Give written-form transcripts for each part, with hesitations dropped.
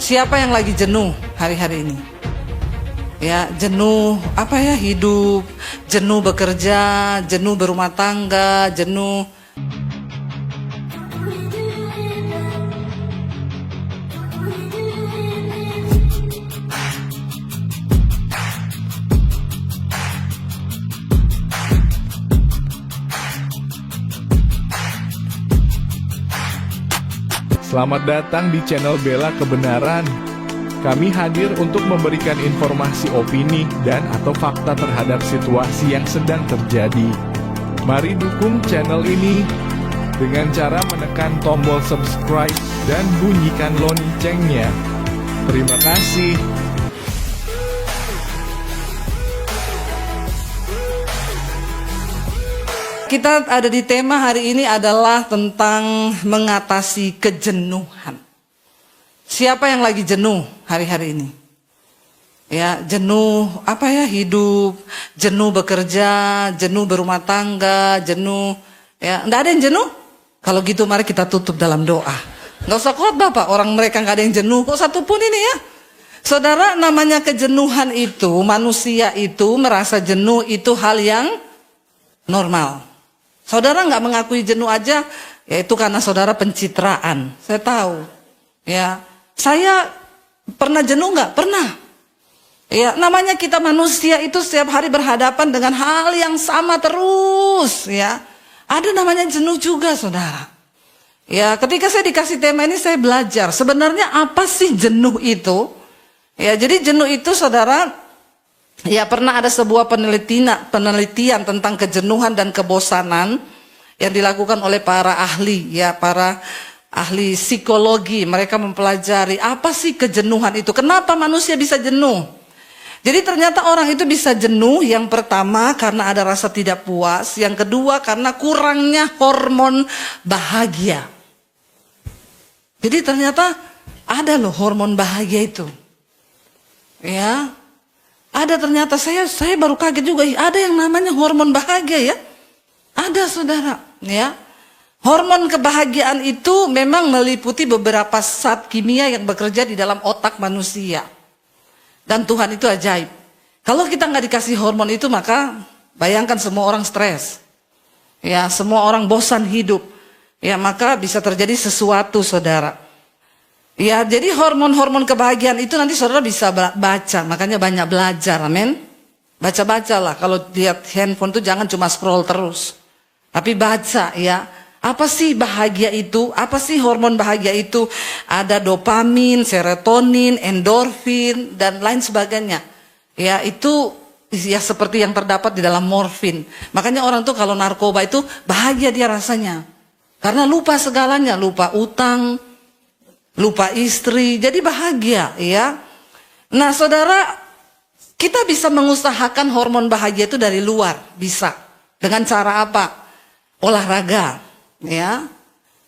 Siapa yang lagi jenuh hari-hari ini? Ya, jenuh apa ya, hidup, jenuh bekerja, jenuh berumah tangga, jenuh. Selamat datang di channel Bella Kebenaran. Kami hadir untuk memberikan informasi opini dan atau fakta terhadap situasi yang sedang terjadi. Mari dukung channel ini dengan cara menekan tombol subscribe dan bunyikan loncengnya. Terima kasih. Kita ada di tema hari ini adalah tentang mengatasi kejenuhan. Siapa yang lagi jenuh hari-hari ini? Ya, jenuh apa ya, hidup, jenuh bekerja, jenuh berumah tangga, jenuh. Ya, enggak ada yang jenuh? Kalau gitu mari kita tutup dalam doa. Enggak usah khotbah Pak, orang mereka enggak ada yang jenuh kok satupun ini ya. Saudara, namanya kejenuhan itu, manusia itu merasa jenuh itu hal yang normal. Saudara nggak mengakui jenuh aja, ya itu karena saudara pencitraan. Saya tahu. Ya, saya pernah jenuh nggak? Pernah. Ya, namanya kita manusia itu setiap hari berhadapan dengan hal yang sama terus. Ya, ada namanya jenuh juga, saudara. Ya, ketika saya dikasih tema ini saya belajar sebenarnya apa sih jenuh itu. Ya, jadi jenuh itu, saudara. Ya, pernah ada sebuah penelitian tentang kejenuhan dan kebosanan yang dilakukan oleh para ahli, ya, para ahli psikologi. Mereka mempelajari apa sih kejenuhan itu, kenapa manusia bisa jenuh. Jadi ternyata orang itu bisa jenuh, yang pertama karena ada rasa tidak puas, yang kedua karena kurangnya hormon bahagia. Jadi ternyata ada loh hormon bahagia itu. Ya, ada ternyata, saya baru kaget juga, ada yang namanya hormon bahagia ya. Ada, saudara, ya. Hormon kebahagiaan itu memang meliputi beberapa zat kimia yang bekerja di dalam otak manusia. Dan Tuhan itu ajaib. Kalau kita nggak dikasih hormon itu, maka bayangkan semua orang stres. Ya, semua orang bosan hidup. Ya, maka bisa terjadi sesuatu, saudara. Ya, jadi hormon-hormon kebahagiaan itu nanti saudara bisa baca, makanya banyak belajar, amin. Baca-bacalah, kalau lihat handphone tuh jangan cuma scroll terus, tapi baca ya. Apa sih bahagia itu? Apa sih hormon bahagia itu? Ada dopamin, serotonin, endorfin, dan lain sebagainya. Ya, itu ya seperti yang terdapat di dalam morfin. Makanya orang tuh kalau narkoba itu bahagia dia rasanya, karena lupa segalanya, lupa utang, lupa istri, jadi bahagia ya. Nah, saudara, kita bisa mengusahakan hormon bahagia itu dari luar, bisa. Dengan cara apa? Olahraga, ya.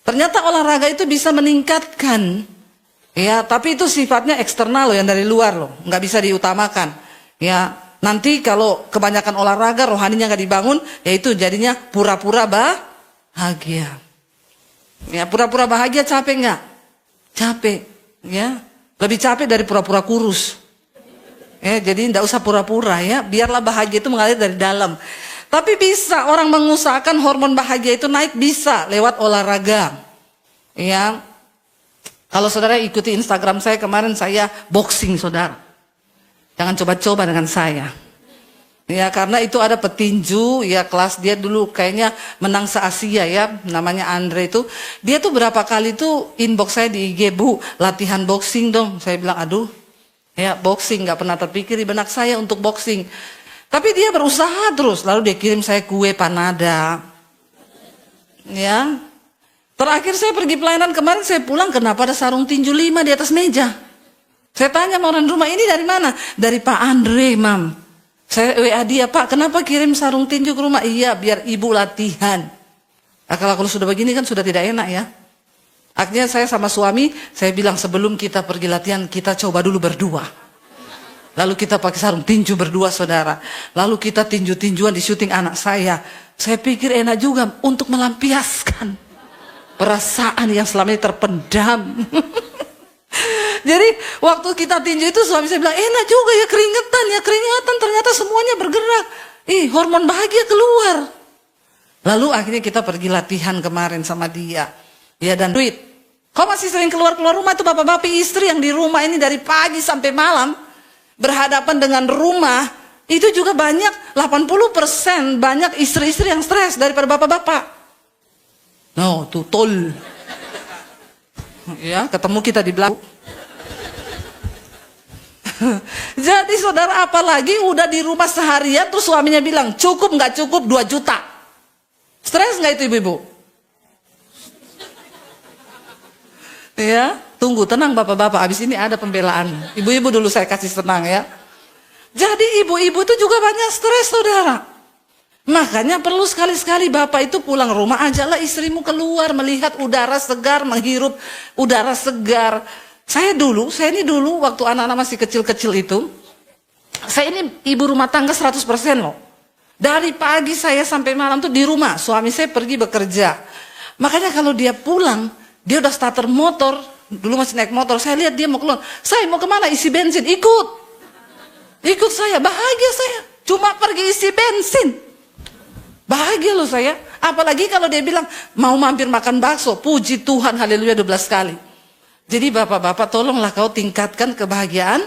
Ternyata olahraga itu bisa meningkatkan, ya. Tapi itu sifatnya eksternal loh, yang dari luar loh, nggak bisa diutamakan, ya. Nanti kalau kebanyakan olahraga, rohaninya nggak dibangun, ya itu jadinya pura-pura bahagia. Ya, pura-pura bahagia capek nggak? Capek, ya. Lebih capek dari pura-pura kurus. Ya, jadi tidak usah pura-pura ya, biarlah bahagia itu mengalir dari dalam. Tapi bisa orang mengusahakan hormon bahagia itu naik, bisa lewat olahraga. Ya. Kalau saudara ikuti Instagram saya kemarin, saya boxing, saudara. Jangan coba-coba dengan saya. Ya, karena itu ada petinju, ya, kelas dia dulu kayaknya menang se-Asia ya, namanya Andre itu. Dia tuh berapa kali tuh inbox saya di IG, "Bu, latihan boxing dong." Saya bilang, aduh, ya boxing, gak pernah terpikir di benak saya untuk boxing. Tapi dia berusaha terus, lalu dia kirim saya kue panada. Ya, terakhir saya pergi pelayanan kemarin, saya pulang, kenapa ada sarung tinju 5 di atas meja? Saya tanya sama orang rumah, ini dari mana? Dari Pak Andre, Mam. Saya WA dia, "Pak, kenapa kirim sarung tinju ke rumah?" "Iya, biar ibu latihan." Nah, kalau sudah begini kan sudah tidak enak ya. Akhirnya saya sama suami, saya bilang sebelum kita pergi latihan, kita coba dulu berdua. Lalu kita pakai sarung tinju berdua, saudara. Lalu kita tinju-tinjuan di syuting anak saya. Saya pikir enak juga untuk melampiaskan perasaan yang selama ini terpendam. Jadi waktu kita tinju itu suami saya bilang, enak juga ya keringetan ternyata semuanya bergerak. Hormon bahagia keluar. Lalu akhirnya kita pergi latihan kemarin sama dia. Ya dan duit. Kau masih sering keluar rumah itu bapak-bapak istri yang di rumah ini dari pagi sampai malam. Berhadapan dengan rumah. Itu juga banyak, 80% banyak istri-istri yang stres daripada bapak-bapak. No, tuh tol. Ya, ketemu kita di belakang. Jadi saudara, apalagi udah di rumah seharian terus suaminya bilang cukup nggak cukup 2 juta. Stres nggak itu ibu-ibu? Ya, tunggu tenang bapak-bapak. Abis ini ada pembelaan. Ibu-ibu dulu saya kasih tenang ya. Jadi ibu-ibu itu juga banyak stres saudara. Makanya perlu sekali-sekali bapak itu pulang rumah ajalah istrimu keluar melihat udara segar, menghirup udara segar. Saya ini dulu waktu anak-anak masih kecil-kecil itu, saya ini ibu rumah tangga 100% loh. Dari pagi saya sampai malam tuh di rumah, suami saya pergi bekerja. Makanya kalau dia pulang, dia udah starter motor, dulu masih naik motor, saya lihat dia mau keluar. Saya mau kemana? Isi bensin, ikut saya, bahagia saya. Cuma pergi isi bensin. Bahagia loh saya. Apalagi kalau dia bilang mau mampir makan bakso, puji Tuhan, haleluya 12 kali. Jadi bapak-bapak tolonglah kau tingkatkan kebahagiaan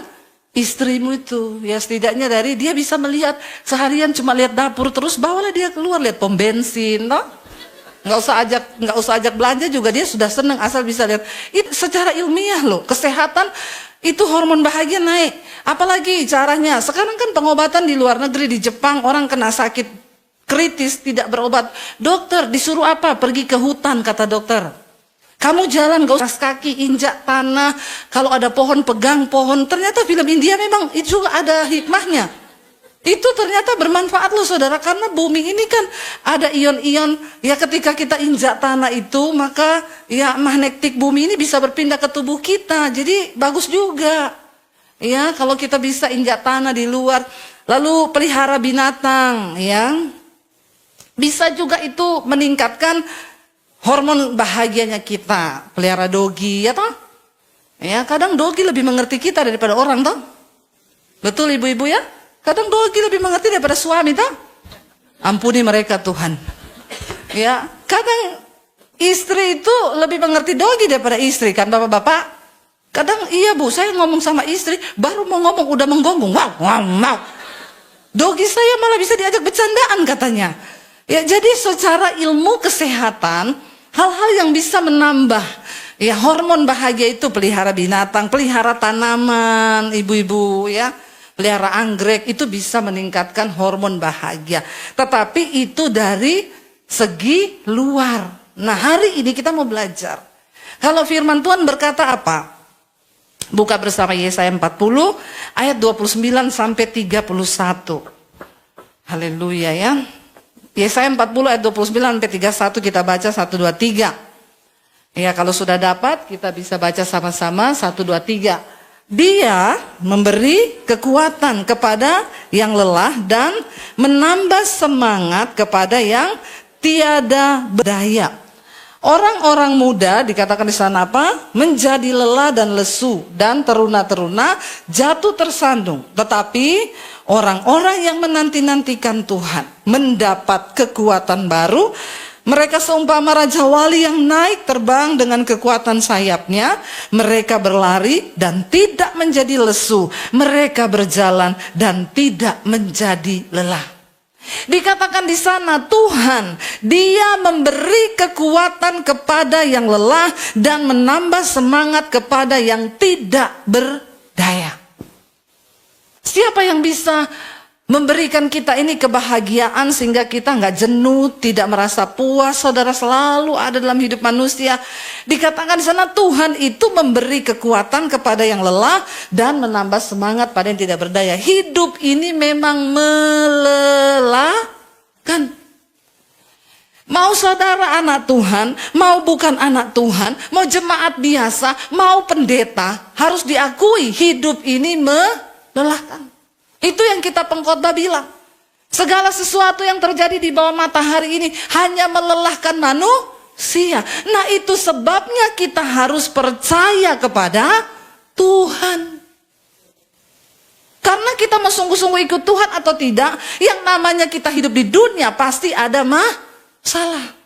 istrimu itu. Ya setidaknya dari dia bisa melihat seharian cuma lihat dapur terus, bawalah dia keluar lihat pom bensin, no? Nggak usah ajak belanja juga dia sudah senang asal bisa lihat. Itu secara ilmiah loh, kesehatan itu hormon bahagia naik. Apalagi caranya, sekarang kan pengobatan di luar negeri, di Jepang orang kena sakit kritis tidak berobat. Dokter disuruh apa? Pergi ke hutan kata dokter. Kamu jalan gak usah kaki, injak tanah. Kalau ada pohon, pegang pohon. Ternyata film India memang itu juga ada hikmahnya. Itu ternyata bermanfaat loh saudara. Karena bumi ini kan ada ion-ion. Ya ketika kita injak tanah itu, maka ya magnetik bumi ini bisa berpindah ke tubuh kita. Jadi bagus juga. Ya kalau kita bisa injak tanah di luar. Lalu pelihara binatang. Ya bisa juga itu meningkatkan hormon bahagianya kita. Pelihara dogi ya toh? Ya kadang dogi lebih mengerti kita daripada orang toh? Betul ibu-ibu ya? Kadang dogi lebih mengerti daripada suami toh? Ampuni mereka Tuhan. Ya, kadang istri itu lebih mengerti dogi daripada istri kan bapak-bapak? Kadang iya bu, saya ngomong sama istri baru mau ngomong udah menggonggong. Wow. Dogi saya malah bisa diajak bercandaan katanya. Ya jadi secara ilmu kesehatan hal-hal yang bisa menambah ya hormon bahagia itu pelihara binatang, pelihara tanaman, ibu-ibu ya, pelihara anggrek itu bisa meningkatkan hormon bahagia. Tetapi itu dari segi luar. Nah hari ini kita mau belajar. Kalau firman Tuhan berkata apa? Buka bersama Yesaya 40 ayat 29 sampai 31. Haleluya ya. Yesaya 40 ayat 29 sampai 31 kita baca 1 2 3. Ya kalau sudah dapat kita bisa baca sama-sama 1 2 3. Dia memberi kekuatan kepada yang lelah dan menambah semangat kepada yang tiada berdaya. Orang-orang muda dikatakan di sana apa? Menjadi lelah dan lesu dan teruna-teruna jatuh tersandung. Tetapi orang-orang yang menanti-nantikan Tuhan mendapat kekuatan baru. Mereka seumpama Raja Wali yang naik terbang dengan kekuatan sayapnya. Mereka berlari dan tidak menjadi lesu. Mereka berjalan dan tidak menjadi lelah. Dikatakan di sana Tuhan, Dia memberi kekuatan kepada yang lelah dan menambah semangat kepada yang tidak berdaya. Siapa yang bisa memberikan kita ini kebahagiaan sehingga kita nggak jenuh, tidak merasa puas, saudara, selalu ada dalam hidup manusia. Dikatakan di sana Tuhan itu memberi kekuatan kepada yang lelah dan menambah semangat pada yang tidak berdaya. Hidup ini memang melelahkan. Mau saudara anak Tuhan, mau bukan anak Tuhan, mau jemaat biasa, mau pendeta, harus diakui hidup ini melelahkan. Itu yang kita pengkhotbah bilang. Segala sesuatu yang terjadi di bawah matahari ini hanya melelahkan manusia. Nah itu sebabnya kita harus percaya kepada Tuhan. Karena kita mau sungguh-sungguh ikut Tuhan atau tidak, yang namanya kita hidup di dunia pasti ada masalah.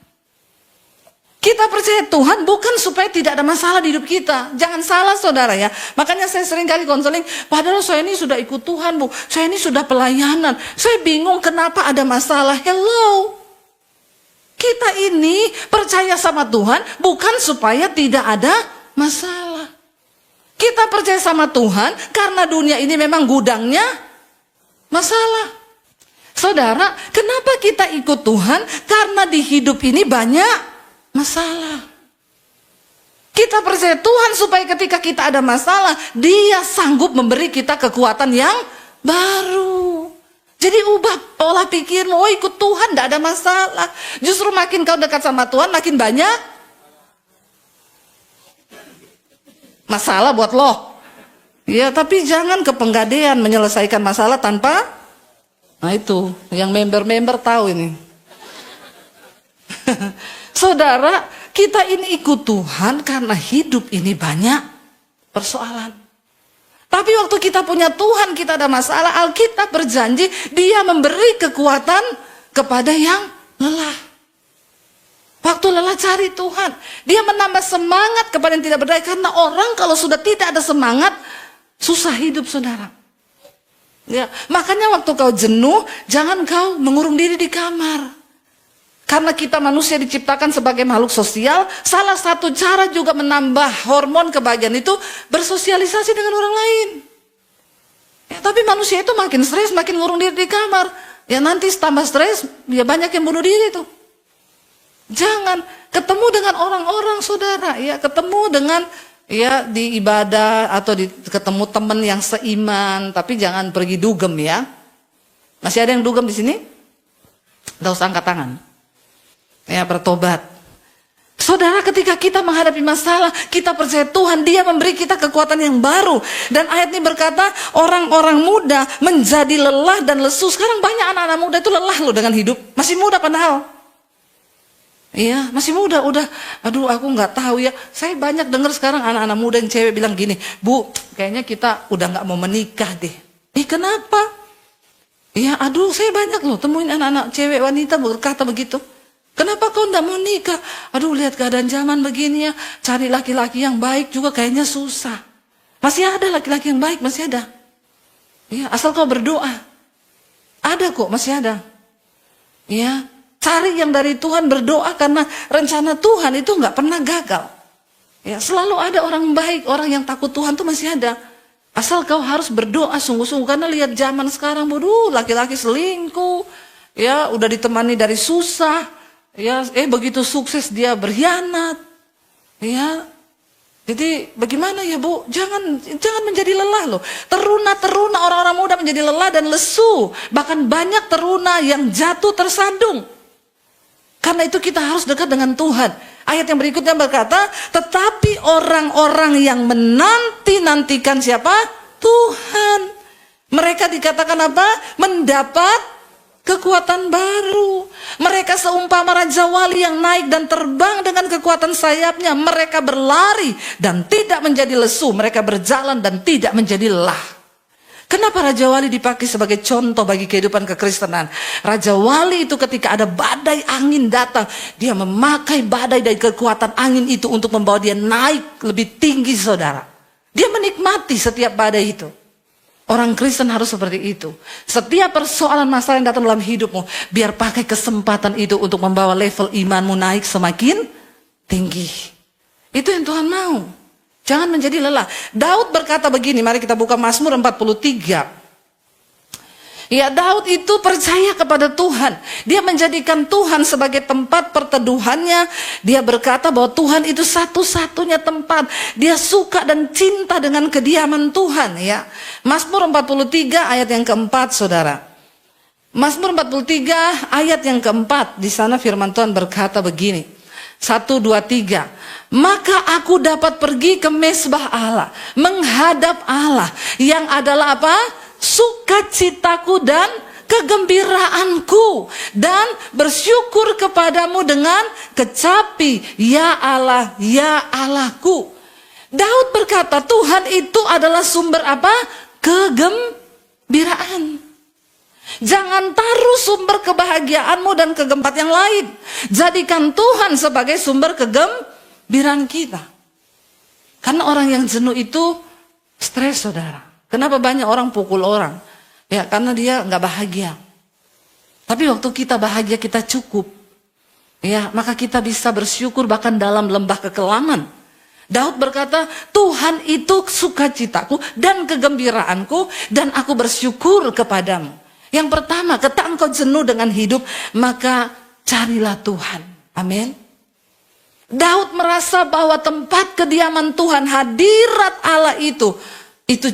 Kita percaya Tuhan bukan supaya tidak ada masalah di hidup kita. Jangan salah saudara ya. Makanya saya sering kali konseling, padahal saya ini sudah ikut Tuhan Bu. Saya ini sudah pelayanan. Saya bingung kenapa ada masalah. Hello. Kita ini percaya sama Tuhan bukan supaya tidak ada masalah. Kita percaya sama Tuhan karena dunia ini memang gudangnya masalah. Saudara, kenapa kita ikut Tuhan? Karena di hidup ini banyak masalah. Kita percaya Tuhan supaya ketika kita ada masalah, Dia sanggup memberi kita kekuatan yang baru. Jadi ubah pola pikirmu, oh ikut Tuhan tidak ada masalah. Justru makin kau dekat sama Tuhan, makin banyak masalah buat lo. Ya, tapi jangan kepenggadean menyelesaikan masalah tanpa, nah itu, yang member-member tahu ini. Saudara, kita ini ikut Tuhan karena hidup ini banyak persoalan. Tapi waktu kita punya Tuhan, kita ada masalah, Alkitab berjanji Dia memberi kekuatan kepada yang lelah. Waktu lelah cari Tuhan, Dia menambah semangat kepada yang tidak berdaya. Karena orang kalau sudah tidak ada semangat, susah hidup saudara. Ya, makanya waktu kau jenuh, jangan kau mengurung diri di kamar. Karena kita manusia diciptakan sebagai makhluk sosial, salah satu cara juga menambah hormon kebahagiaan itu bersosialisasi dengan orang lain. Ya, tapi manusia itu makin stres, makin ngurung diri di kamar. Ya nanti tambah stres, ya banyak yang bunuh diri tuh. Jangan ketemu dengan orang-orang saudara, ya ketemu dengan ya di ibadah atau ketemu teman yang seiman, tapi jangan pergi dugem ya. Masih ada yang dugem di sini? Nggak usah angkat tangan. Ya bertobat. Saudara, ketika kita menghadapi masalah, kita percaya Tuhan, Dia memberi kita kekuatan yang baru. Dan ayat ini berkata, orang-orang muda menjadi lelah dan lesu. Sekarang banyak anak-anak muda itu lelah loh dengan hidup. Masih muda padahal. Iya, masih muda, udah, aduh aku nggak tahu ya. Saya banyak dengar sekarang anak-anak muda yang cewek bilang gini, Bu, kayaknya kita udah nggak mau menikah deh. Kenapa? Iya, aduh saya banyak loh temuin anak-anak cewek wanita berkata begitu. Kenapa kau tidak mau nikah? Aduh lihat keadaan zaman begini ya, cari laki-laki yang baik juga kayaknya susah. Masih ada laki-laki yang baik, masih ada. Ya, asal kau berdoa. Ada kok, masih ada. Ya, cari yang dari Tuhan, berdoa karena rencana Tuhan itu nggak pernah gagal. Ya, selalu ada orang baik, orang yang takut Tuhan tuh masih ada. Asal kau harus berdoa sungguh-sungguh karena lihat zaman sekarang, bodoh, laki-laki selingkuh. Ya, udah ditemani dari susah. Ya, begitu sukses dia berkhianat. Ya. Jadi bagaimana ya Bu? Jangan menjadi lelah loh. Teruna orang-orang muda menjadi lelah dan lesu. Bahkan banyak teruna yang jatuh tersandung. Karena itu kita harus dekat dengan Tuhan. Ayat yang berikutnya berkata, tetapi orang-orang yang menanti-nantikan siapa? Tuhan. Mereka dikatakan apa? Mendapat kekuatan baru. Mereka seumpama raja wali yang naik dan terbang dengan kekuatan sayapnya. Mereka berlari dan tidak menjadi lesu. Mereka berjalan dan tidak menjadi lelah. Kenapa raja wali dipakai sebagai contoh bagi kehidupan kekristenan? Raja wali itu ketika ada badai angin datang, dia memakai badai dari kekuatan angin itu untuk membawa dia naik lebih tinggi saudara. Dia menikmati setiap badai itu. Orang Kristen harus seperti itu. Setiap persoalan masalah yang datang dalam hidupmu, biar pakai kesempatan itu untuk membawa level imanmu naik semakin tinggi. Itu yang Tuhan mau. Jangan menjadi lelah. Daud berkata begini, mari kita buka Mazmur 43. Ya, Daud itu percaya kepada Tuhan. Dia menjadikan Tuhan sebagai tempat perteduhannya. Dia berkata bahwa Tuhan itu satu-satunya tempat. Dia suka dan cinta dengan kediaman Tuhan. Ya, Mazmur 43 ayat yang keempat, saudara. Mazmur 43 ayat yang keempat. Di sana firman Tuhan berkata begini. 1, 2, 3. Maka aku dapat pergi ke mezbah Allah, menghadap Allah, yang adalah apa? Sukacitaku dan kegembiraanku, dan bersyukur kepadamu dengan kecapi, ya Allah, ya Allahku. Daud berkata, Tuhan itu adalah sumber apa? Kegembiraan. Jangan taruh sumber kebahagiaanmu dan kegempat yang lain. Jadikan Tuhan sebagai sumber kegembiraan kita. Karena orang yang jenuh itu stres, saudara. Kenapa banyak orang pukul orang? Ya, karena dia nggak bahagia. Tapi waktu kita bahagia, kita cukup. Ya, maka kita bisa bersyukur bahkan dalam lembah kekelaman. Daud berkata, Tuhan itu sukacitaku dan kegembiraanku, dan aku bersyukur kepadamu. Yang pertama, ketika engkau jenuh dengan hidup, maka carilah Tuhan. Amin. Daud merasa bahwa tempat kediaman Tuhan, hadirat Allah itu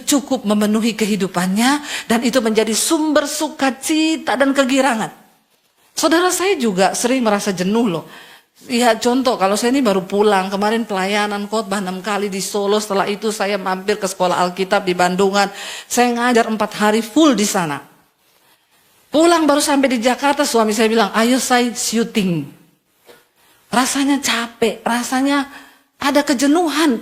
cukup memenuhi kehidupannya, dan itu menjadi sumber sukacita dan kegirangan. Saudara, saya juga sering merasa jenuh loh. Ya, contoh, kalau saya ini baru pulang, kemarin pelayanan khotbah 6 kali di Solo, setelah itu saya mampir ke sekolah Alkitab di Bandungan, saya ngajar 4 hari full di sana. Pulang baru sampai di Jakarta, suami saya bilang, ayo saya syuting. Rasanya capek, rasanya ada kejenuhan,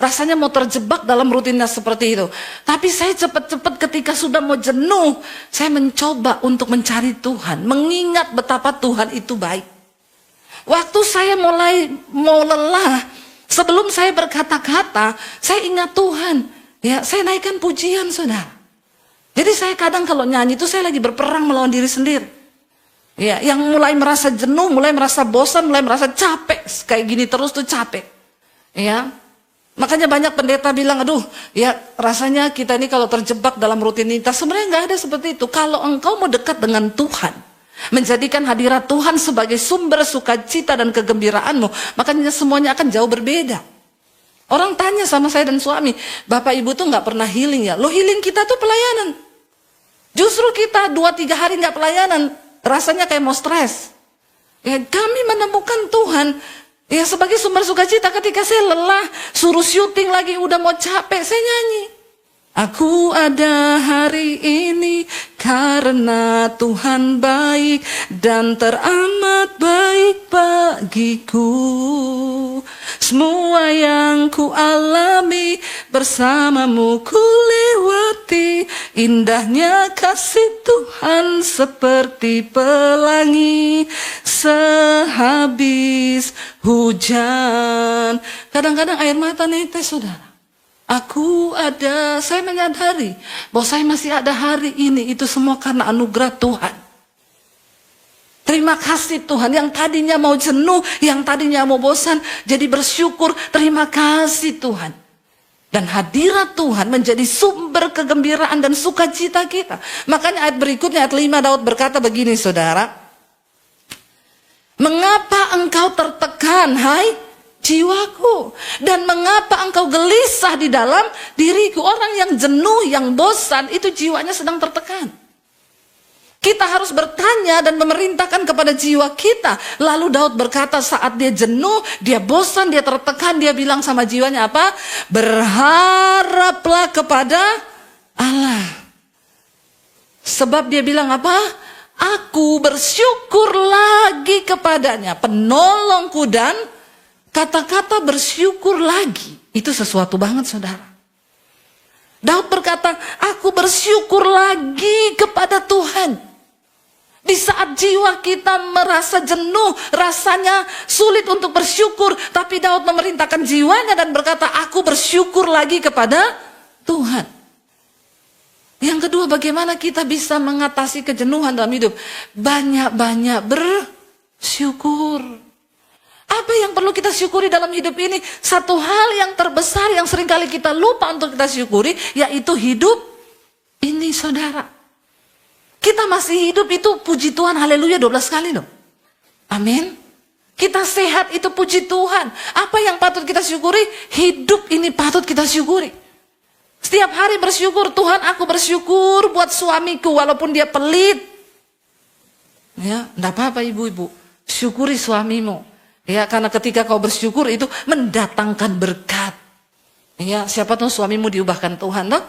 rasanya mau terjebak dalam rutinitas seperti itu. Tapi saya cepat-cepat ketika sudah mau jenuh, saya mencoba untuk mencari Tuhan, mengingat betapa Tuhan itu baik. Waktu saya mulai mau lelah, sebelum saya berkata-kata, saya ingat Tuhan. Ya, saya naikkan pujian, saudara. Jadi saya kadang kalau nyanyi itu saya lagi berperang melawan diri sendiri. Ya, yang mulai merasa jenuh, mulai merasa bosan, mulai merasa capek, kayak gini terus tuh capek. Ya, makanya banyak pendeta bilang, aduh, ya rasanya kita ini kalau terjebak dalam rutinitas, sebenarnya nggak ada seperti itu. Kalau engkau mau dekat dengan Tuhan, menjadikan hadirat Tuhan sebagai sumber sukacita dan kegembiraanmu, makanya semuanya akan jauh berbeda. Orang tanya sama saya dan suami, Bapak Ibu tuh nggak pernah healing ya? Lo healing kita tuh pelayanan. Justru kita 2-3 hari nggak pelayanan, rasanya kayak mau stres. Ya, kami menemukan Tuhan ya sebagai sumber sukacita. Ketika saya lelah, suruh syuting lagi, udah mau capek, saya nyanyi. Aku ada hari ini karena Tuhan baik dan teramat baik bagiku. Semua yang ku alami bersamamu ku lewati. Indahnya kasih Tuhan seperti pelangi sehabis hujan. Kadang-kadang air mata netes, saudara. Saya menyadari bahwa saya masih ada hari ini, itu semua karena anugerah Tuhan. Terima kasih Tuhan, yang tadinya mau jenuh, yang tadinya mau bosan, jadi bersyukur, terima kasih Tuhan. Dan hadirat Tuhan menjadi sumber kegembiraan dan sukacita kita. Makanya ayat berikutnya, ayat 5, Daud berkata begini, saudara. Mengapa engkau tertekan, hai jiwaku, dan mengapa engkau gelisah di dalam diriku? Orang yang jenuh, yang bosan, itu jiwanya sedang tertekan. Kita harus bertanya dan memerintahkan kepada jiwa kita. Lalu Daud berkata saat dia jenuh, dia bosan, dia tertekan, dia bilang sama jiwanya apa? Berharaplah kepada Allah. Sebab dia bilang apa? Aku bersyukur lagi kepadanya, penolongku, dan kata-kata bersyukur lagi, itu sesuatu banget, saudara. Daud berkata, aku bersyukur lagi kepada Tuhan. Di saat jiwa kita merasa jenuh, rasanya sulit untuk bersyukur, tapi Daud memerintahkan jiwanya dan berkata, aku bersyukur lagi kepada Tuhan. Yang kedua, bagaimana kita bisa mengatasi kejenuhan dalam hidup? Banyak-banyak bersyukur. Apa yang perlu kita syukuri dalam hidup ini? Satu hal yang terbesar yang seringkali kita lupa untuk kita syukuri, yaitu hidup ini, saudara. Kita masih hidup itu puji Tuhan, haleluya 12 kali loh. Amin. Kita sehat itu puji Tuhan. Apa yang patut kita syukuri? Hidup ini patut kita syukuri. Setiap hari bersyukur, Tuhan aku bersyukur buat suamiku walaupun dia pelit. Ya, enggak apa-apa ibu-ibu, syukuri suamimu. Ya, karena ketika kau bersyukur itu mendatangkan berkat. Ya, siapa tahu suamimu diubahkan Tuhan, toh?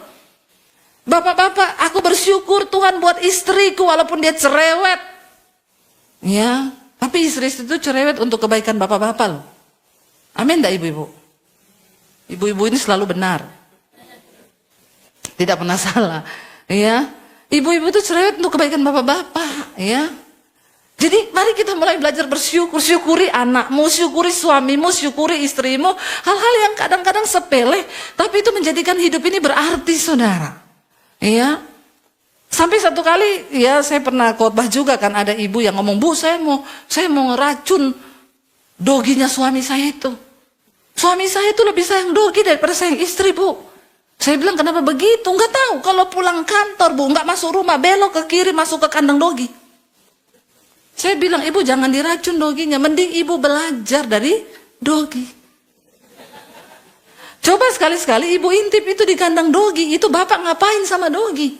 Bapak-bapak, aku bersyukur Tuhan buat istriku walaupun dia cerewet. Ya, tapi istri itu cerewet untuk kebaikan bapak-bapak loh. Amin enggak ibu-ibu? Ibu-ibu ini selalu benar. Tidak pernah salah. Ya. Ibu-ibu itu cerewet untuk kebaikan bapak-bapak. Ya. Jadi mari kita mulai belajar bersyukur. Syukuri anakmu, syukuri suamimu, syukuri istrimu. Hal-hal yang kadang-kadang sepele, tapi itu menjadikan hidup ini berarti, saudara. Iya. Sampai satu kali, ya saya pernah khotbah juga kan, ada ibu yang ngomong, Bu, saya mau ngeracun doginya suami saya itu. Suami saya itu lebih sayang dogi daripada sayang istri, Bu. Saya bilang, kenapa begitu? Nggak tahu. Kalau pulang kantor, Bu, nggak masuk rumah, belok ke kiri, masuk ke kandang dogi. Saya bilang, ibu jangan diracun doginya, mending ibu belajar dari dogi. Coba sekali-sekali ibu intip itu di kandang dogi, itu bapak ngapain sama dogi?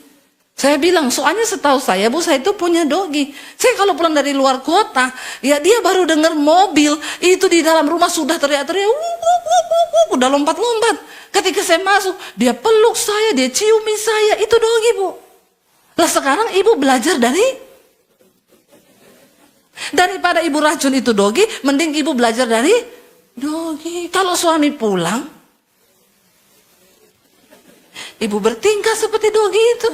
Saya bilang, soalnya setahu saya, Bu, saya itu punya dogi. Saya kalau pulang dari luar kota, ya dia baru dengar mobil, itu di dalam rumah sudah teriak-teriak, udah lompat-lompat. Ketika saya masuk, dia peluk saya, dia ciumi saya, itu dogi, Bu. Lah sekarang ibu belajar daripada ibu racun itu dogi, mending ibu belajar dari dogi. Kalau suami pulang, ibu bertingkah seperti dogi itu.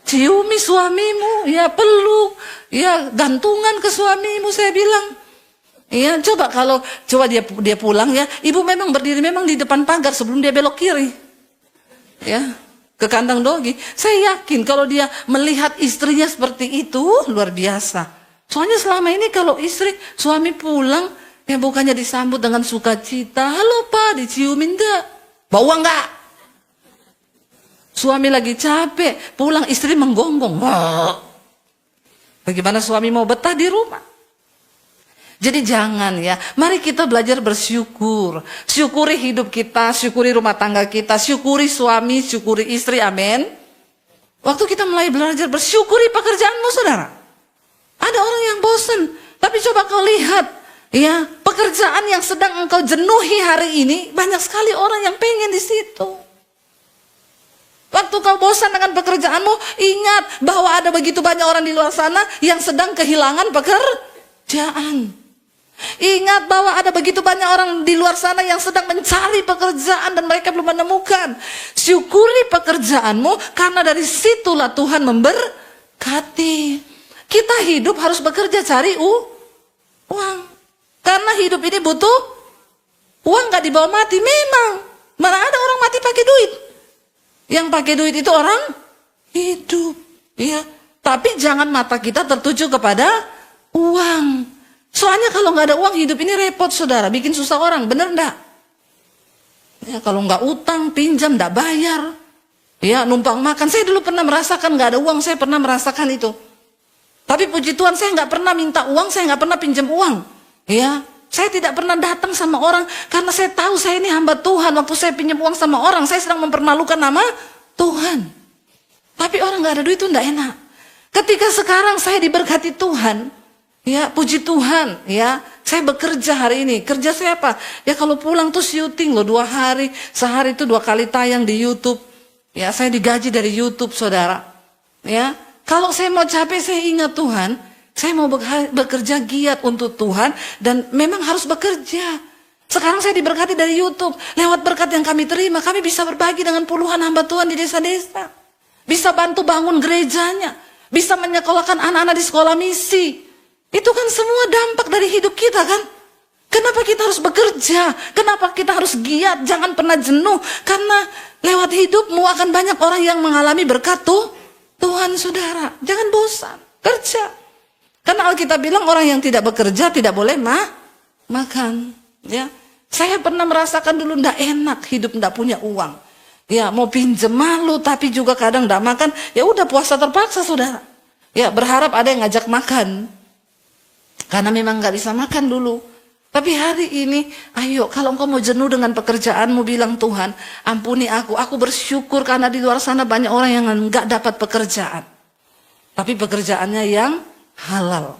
Ciumi suamimu, ya peluk, ya gantungan ke suamimu, saya bilang. Ya coba dia pulang ya, ibu memang berdiri memang di depan pagar sebelum dia belok kiri. Ya, ke kandang dogi. Saya yakin kalau dia melihat istrinya seperti itu, luar biasa. Soalnya selama ini kalau suami pulang, ya bukannya disambut dengan sukacita. Halo Pak, diciumin enggak? Bawa enggak? Suami lagi capek, pulang istri menggonggong. Bagaimana suami mau betah di rumah? Jadi jangan ya, mari kita belajar bersyukur. Syukuri hidup kita, syukuri rumah tangga kita, syukuri suami, syukuri istri, amin. Waktu kita mulai belajar bersyukuri pekerjaanmu, saudara. Ada orang yang bosan, tapi coba kau lihat, ya pekerjaan yang sedang engkau jenuhi hari ini, banyak sekali orang yang pengen di situ. Waktu kau bosan dengan pekerjaanmu, ingat bahwa ada begitu banyak orang di luar sana yang sedang kehilangan pekerjaan. Ingat bahwa ada begitu banyak orang di luar sana yang sedang mencari pekerjaan dan mereka belum menemukan. Syukuri pekerjaanmu karena dari situlah Tuhan memberkati. Kita hidup harus bekerja cari uang. Karena hidup ini butuh uang, gak dibawa mati. Memang, mana ada orang mati pakai duit. Yang pakai duit itu orang hidup. Ya. Tapi jangan mata kita tertuju kepada uang. Soalnya kalau gak ada uang, hidup ini repot, saudara. Bikin susah orang, bener enggak? Ya, kalau gak utang, pinjam, gak bayar. Ya, numpang makan. Saya dulu pernah merasakan gak ada uang, saya pernah merasakan itu. Tapi puji Tuhan saya nggak pernah minta uang, saya nggak pernah pinjam uang. Ya, saya tidak pernah datang sama orang karena saya tahu saya ini hamba Tuhan. Waktu saya pinjam uang sama orang, saya sedang mempermalukan nama Tuhan. Tapi orang nggak ada duit itu nggak enak. Ketika sekarang saya diberkati Tuhan, ya puji Tuhan, ya saya bekerja hari ini. Kerja saya apa? Ya kalau pulang tuh syuting loh 2 hari, sehari itu 2 kali tayang di YouTube. Ya saya digaji dari YouTube, saudara. Ya. Kalau saya mau capek, saya ingat Tuhan, saya mau bekerja giat untuk Tuhan dan memang harus bekerja. Sekarang saya diberkati dari YouTube. Lewat berkat yang kami terima, kami bisa berbagi dengan puluhan hamba Tuhan di desa-desa. Bisa bantu bangun gerejanya, bisa menyekolahkan anak-anak di sekolah misi. Itu kan semua dampak dari hidup kita kan. Kenapa kita harus bekerja? Kenapa kita harus giat? Jangan pernah jenuh. Karena lewat hidupmu akan banyak orang yang mengalami berkat Tuhan, saudara. Jangan bosan, kerja. Karena Alkitab bilang orang yang tidak bekerja tidak boleh makan. Ya, saya pernah merasakan dulu ndak enak hidup ndak punya uang. Ya, mau pinjem malu tapi juga kadang ndak makan. Ya udah puasa terpaksa, saudara. Ya, berharap ada yang ngajak makan. Karena memang nggak bisa makan dulu. Tapi hari ini, ayo kalau engkau mau jenuh dengan pekerjaanmu, bilang Tuhan, ampuni aku bersyukur karena di luar sana banyak orang yang nggak dapat pekerjaan. Tapi pekerjaannya yang halal.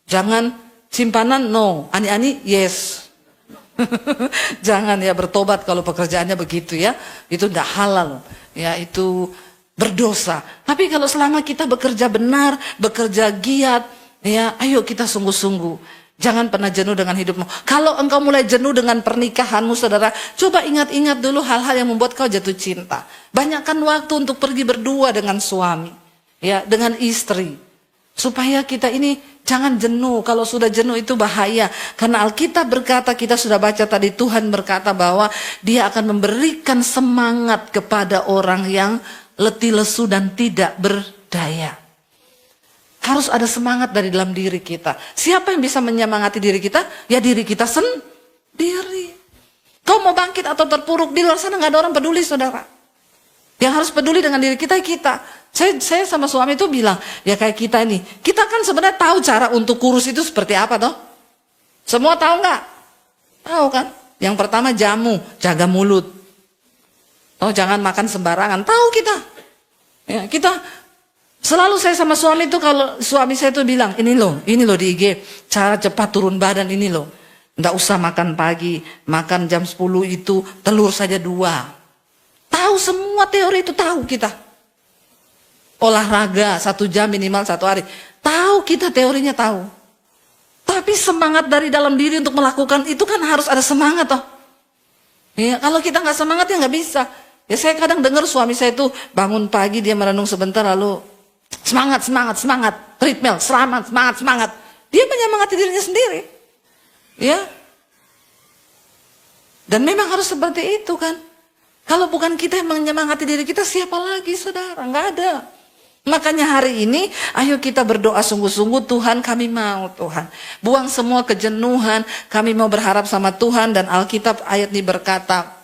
Jangan simpanan, no. Ani-ani, yes. Jangan ya bertobat kalau pekerjaannya begitu ya. Itu nggak halal. Ya itu berdosa. Tapi kalau selama kita bekerja benar, bekerja giat, ya ayo kita sungguh-sungguh. Jangan pernah jenuh dengan hidupmu. Kalau engkau mulai jenuh dengan pernikahanmu, saudara, coba ingat-ingat dulu hal-hal yang membuat kau jatuh cinta. Banyakkan waktu untuk pergi berdua dengan suami, ya, dengan istri. Supaya kita ini jangan jenuh. Kalau sudah jenuh itu bahaya. Karena Alkitab berkata, kita sudah baca tadi, Tuhan berkata bahwa Dia akan memberikan semangat kepada orang yang letih lesu dan tidak berdaya. Harus ada semangat dari dalam diri kita. Siapa yang bisa menyemangati diri kita? Ya diri kita sendiri. Kau mau bangkit atau terpuruk, di luar sana gak ada orang peduli, saudara. Yang harus peduli dengan diri kita, kita. Saya sama suami itu bilang, ya kayak kita ini. Kita kan sebenarnya tahu cara untuk kurus itu seperti apa toh? Semua tahu gak? Tahu kan? Yang pertama jamu, jaga mulut. Oh, jangan makan sembarangan. Tahu kita. Ya, kita selalu saya sama suami itu, kalau suami saya itu bilang, ini loh di IG, cara cepat turun badan ini loh. Nggak usah makan pagi, makan jam 10 itu telur saja 2. Tahu semua teori itu, tahu kita. Olahraga 1 jam minimal 1 hari. Tahu kita teorinya, tahu. Tapi semangat dari dalam diri untuk melakukan itu kan harus ada semangat toh. Ya, kalau kita nggak semangat ya nggak bisa. Ya saya kadang dengar suami saya itu bangun pagi, dia merenung sebentar lalu semangat, treadmill, semangat. Dia menyemangati dirinya sendiri. Ya. Dan memang harus seperti itu kan. Kalau bukan kita yang menyemangati diri kita, siapa lagi, saudara? Nggak ada. Makanya hari ini, ayo kita berdoa sungguh-sungguh, Tuhan kami mau, Tuhan. Buang semua kejenuhan, kami mau berharap sama Tuhan. Dan Alkitab ayat ini berkata,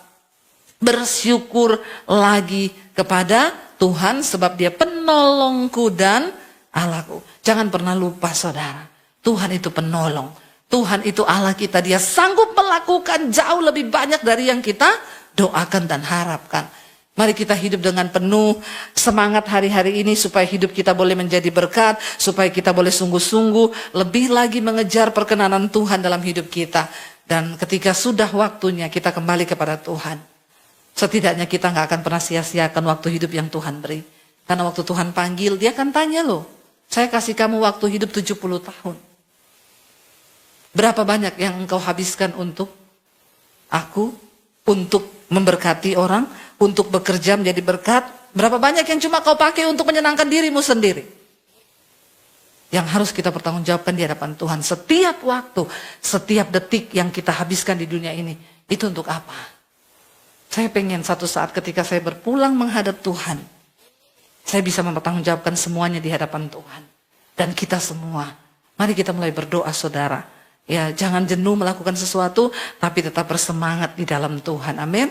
bersyukur lagi kepada Tuhan sebab Dia penolongku dan Allahku. Jangan pernah lupa, saudara. Tuhan itu penolong. Tuhan itu Allah kita. Dia sanggup melakukan jauh lebih banyak dari yang kita doakan dan harapkan. Mari kita hidup dengan penuh semangat hari-hari ini supaya hidup kita boleh menjadi berkat. Supaya kita boleh sungguh-sungguh lebih lagi mengejar perkenanan Tuhan dalam hidup kita. Dan ketika sudah waktunya kita kembali kepada Tuhan. Setidaknya kita gak akan pernah sia-siakan waktu hidup yang Tuhan beri. Karena waktu Tuhan panggil, Dia akan tanya loh. Saya kasih kamu waktu hidup 70 tahun. Berapa banyak yang engkau habiskan untuk aku? Untuk memberkati orang? Untuk bekerja menjadi berkat? Berapa banyak yang cuma kau pakai untuk menyenangkan dirimu sendiri? Yang harus kita pertanggungjawabkan di hadapan Tuhan. Setiap waktu, setiap detik yang kita habiskan di dunia ini. Itu untuk apa? Saya pengen satu saat ketika saya berpulang menghadap Tuhan, saya bisa mempertanggungjawabkan semuanya di hadapan Tuhan. Dan kita semua, mari kita mulai berdoa, saudara. Ya, jangan jenuh melakukan sesuatu, tapi tetap bersemangat di dalam Tuhan. Amin.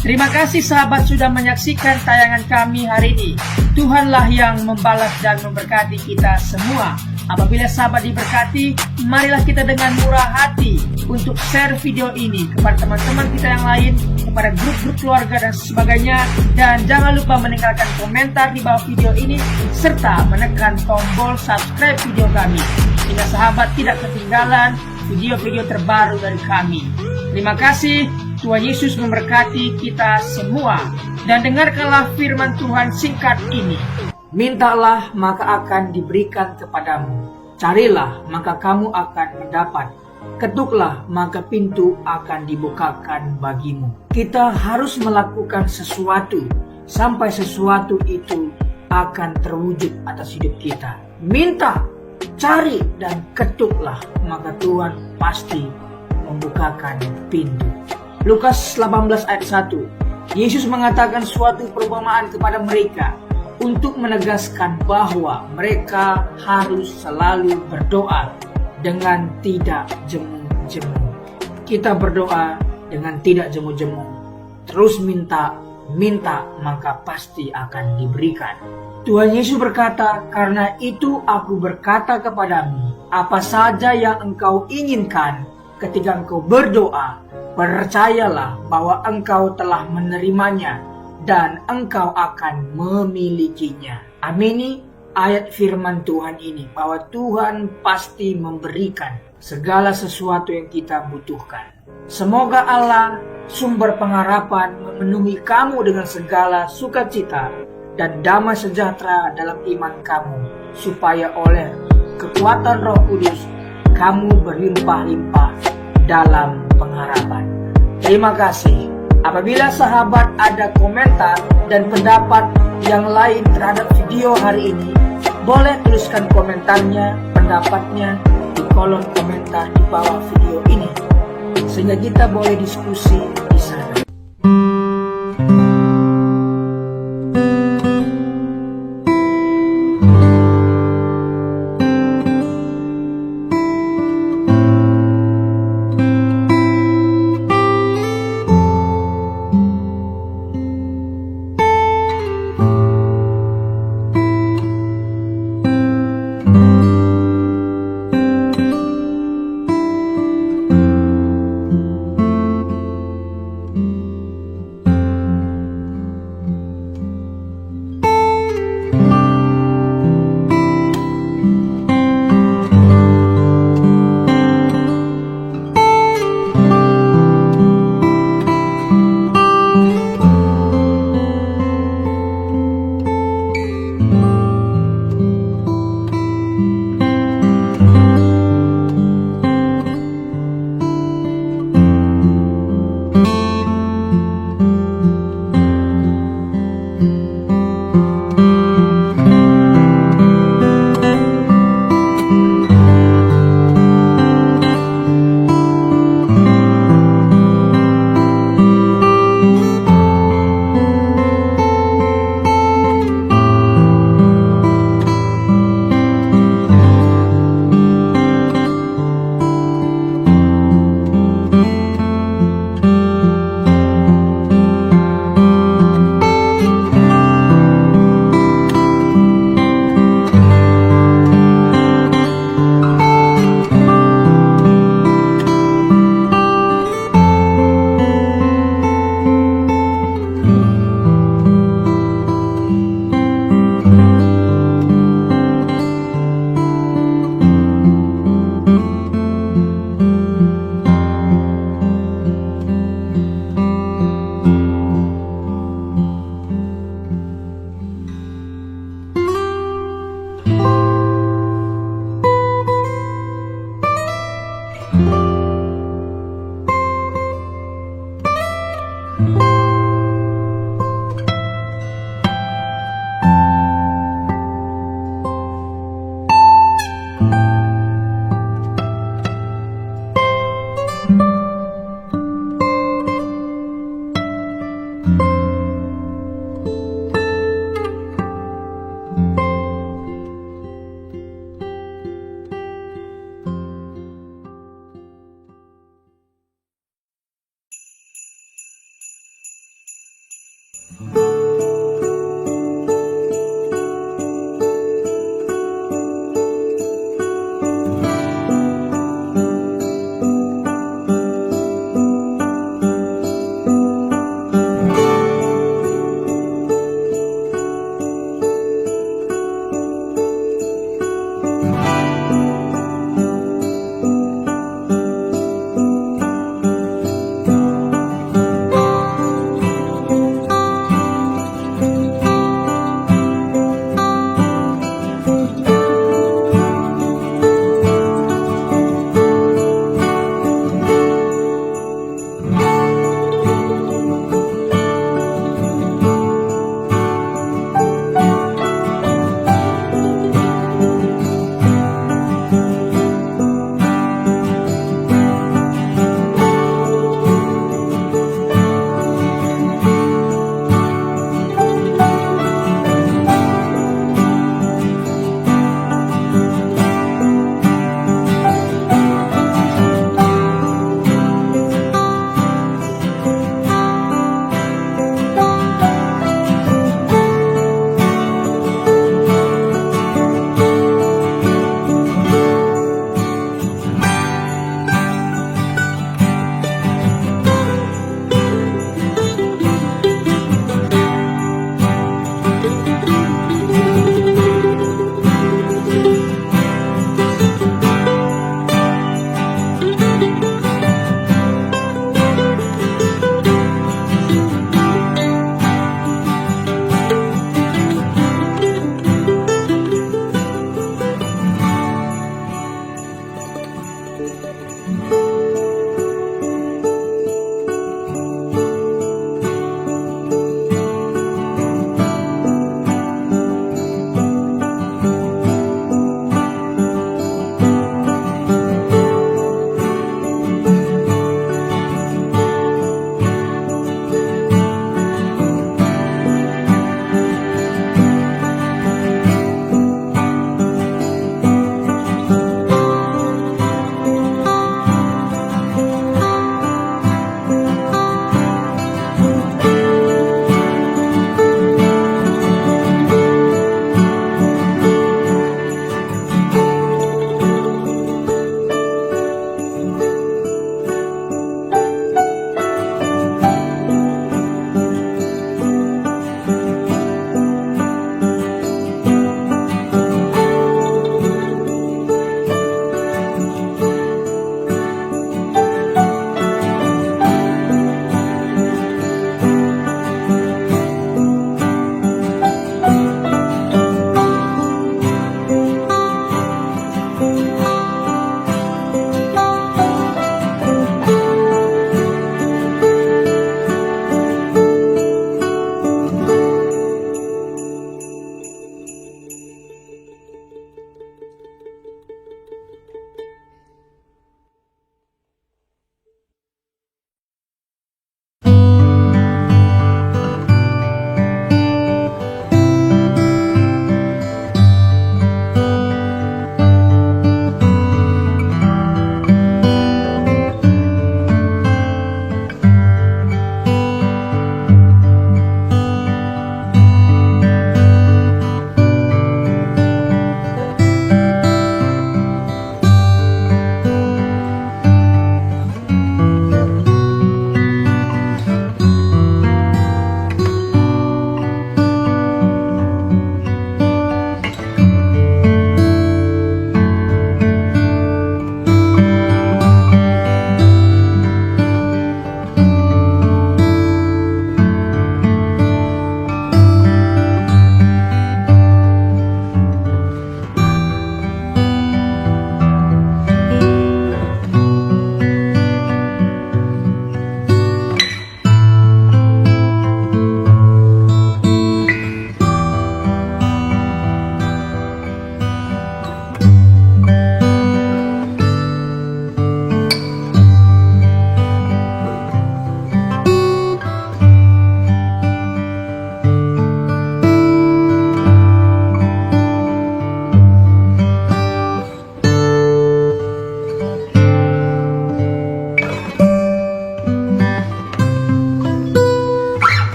Terima kasih sahabat sudah menyaksikan tayangan kami hari ini. Tuhanlah yang membalas dan memberkati kita semua. Apabila sahabat diberkati, marilah kita dengan murah hati untuk share video ini kepada teman-teman kita yang lain, kepada grup-grup keluarga dan sebagainya. Dan jangan lupa meninggalkan komentar di bawah video ini, serta menekan tombol subscribe video kami, sehingga sahabat tidak ketinggalan video-video terbaru dari kami. Terima kasih. Tuhan Yesus memberkati kita semua. Dan dengarkanlah firman Tuhan singkat ini. Mintalah maka akan diberikan kepadamu. Carilah maka kamu akan mendapat. Ketuklah maka pintu akan dibukakan bagimu. Kita harus melakukan sesuatu sampai sesuatu itu akan terwujud atas hidup kita. Minta, cari dan ketuklah maka Tuhan pasti membukakan pintu. Lukas 18 ayat 1. Yesus mengatakan suatu perumpamaan kepada mereka untuk menegaskan bahwa mereka harus selalu berdoa dengan tidak jemu-jemu. Kita berdoa dengan tidak jemu-jemu. Terus minta maka pasti akan diberikan. Tuhan Yesus berkata, karena itu aku berkata kepadamu, apa saja yang engkau inginkan ketika engkau berdoa, percayalah bahwa engkau telah menerimanya dan engkau akan memilikinya. Amini ayat firman Tuhan ini, bahwa Tuhan pasti memberikan segala sesuatu yang kita butuhkan. Semoga Allah, sumber pengharapan, memenuhi kamu dengan segala sukacita dan damai sejahtera dalam iman kamu, supaya oleh kekuatan Roh Kudus kamu berlimpah-limpah dalam pengharapan. Terima kasih. Apabila sahabat ada komentar dan pendapat yang lain terhadap video hari ini, boleh tuliskan komentarnya, pendapatnya di kolom komentar di bawah video ini, sehingga kita boleh diskusi di sana.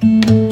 kasih.